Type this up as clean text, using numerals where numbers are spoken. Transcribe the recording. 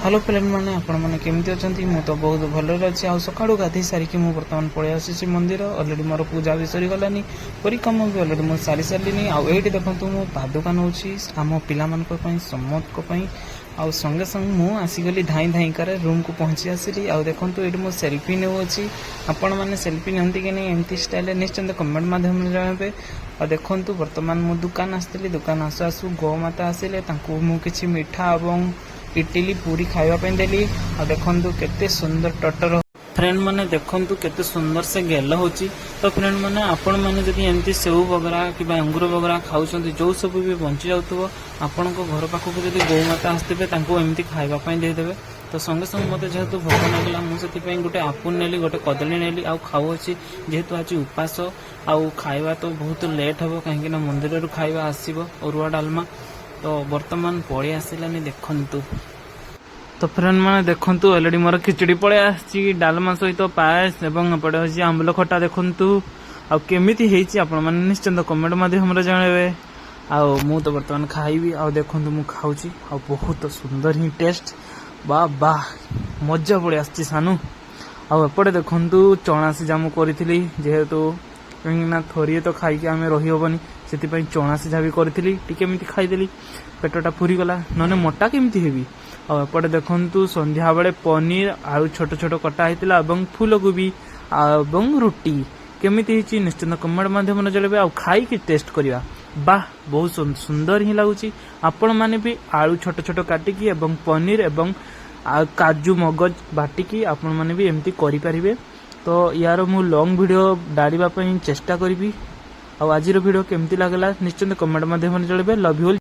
Hello friend मैंने आपण मैंने केमती अच्छा मुझे तो बहुत भलर अच्छी आउ सका गाधे सारिकी मुझे बर्तमान पलि आसी मंदिर अलरेडी मोर पूजा भी सरीगलानी परिक्रमा भी अलरेडी मुझे सारी सारे आउे देखूँ मो पादुका नौ आम पाई समस्त आउ संगे संग मु आसीगली धाई धाई कर रूम को पहुँची आसली आउ देखूँ ये मो सेल्फी नौ आपण मैंने सेल्फी नियंती कि नहीं एमती स्टाइल निश्चिंत कमेंट माध्यम जणाबे और देखूँ बर्तमान मो दुकान आसती दुकान आसु आसु गोमाता आसिले मुझे मिठा और इडली पूरी खावाई देली और देखु केते सुंदर टटर फ्रेंड मैंने देखु केते सुंदर से गेल हो तो फ्रेंड मैंने आपण मैंने जब एमती सेव वगैरह कि अंगूर वगैरह खाऊँ जो सब भी बंची जाऊ आपण घर पाखक जब गौमाता आसते एमती खावाई देदेवे तो संगे संगे मत जेहेतु भोक लगला मुझे गोटे आपुन नेली गोटे कदली नेली आउ खाऊँगी जेहेतु आज उपास आउ खाଇବା तो बहुत लेट हम कहीं मंदिर खाଇବା आसब अरुआ डालमा तो बर्तमान पलि आसलानी देखु तो फ्रेंड मैंने देखु अलरेडी मोर खिचड़ी पलि आसी डालमा सहित पायस एवं एपटे हूँ आंबल खटा देखु आमती निश्चिंत कमेंट माध्यम जनइबे आउ मु तो बर्तमान खाइबी आउ देखु मु खाऊँगी आ बहुत सुंदर ही टेस्ट वाह वाह मजा पलि आसी सानू आउपटे देखु चना सिझा मु करी जेहेतु कहीं थोड़े तो खाई आम रही हेनी से चना सिझा भी करी टी खाईदेली पेटटा पूरी गला ना मोटा केमती हेबी आउपटे देखु संध्या बेले पनीर आलू छोट छोट कटा होता फूलकोबी और रुटी केमिति निश्चिंत कमेंट माध्यम जल्दी आ खाई टेस्ट करवा बाह बहुत सुंदर ही लगुच आपण मैंने भी आलू छोट छोट काटिकी एवं पनीर एवं काजू मगज बाटिकी आपण मैंने भी एमती करें तो यार मु लॉन्ग वीडियो डालिबा चेष्टा करी आज वीडियो केमती लगला निश्चिंत कमेंट माध्यम जल्दी लव यू।